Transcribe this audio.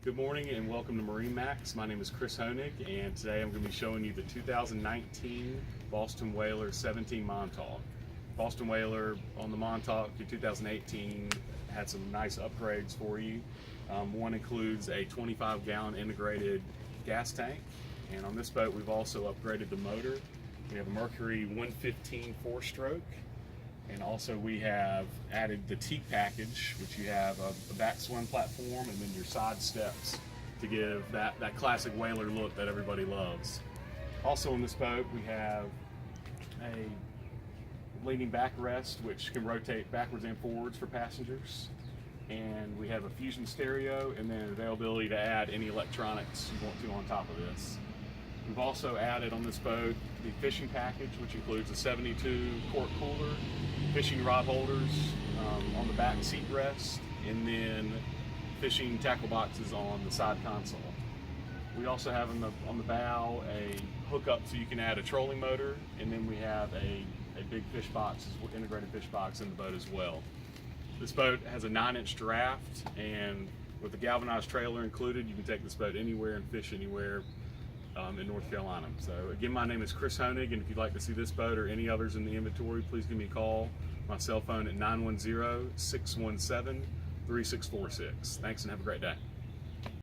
Good morning and welcome to MarineMax. My name is Chris Honig, and today I'm going to be showing you the 2019 Boston Whaler 17 Montauk. Boston Whaler on the Montauk in 2018 had some nice upgrades for you. One includes a 25-gallon integrated gas tank, and on this boat we've also upgraded the motor. We have a Mercury 115 4-stroke. And also we have added the teak package, which you have a back swim platform and then your side steps to give that classic whaler look that everybody loves. Also on this boat we have a leaning backrest which can rotate backwards and forwards for passengers. And we have a Fusion stereo and then availability to add any electronics you want to on top of this. We've also added on this boat the fishing package, which includes a 72 quart cooler, fishing rod holders on the back seat rest, and then fishing tackle boxes on the side console. We also have on the bow a hookup so you can add a trolling motor, and then we have a big fish box, integrated fish box in the boat as well. This boat has a 9-inch draft, and with a galvanized trailer included, you can take this boat anywhere and fish anywhere in North Carolina. So again, my name is Chris Honig, and if you'd like to see this boat or any others in the inventory, please give me a call. My cell phone at 910-617-3646. Thanks and have a great day.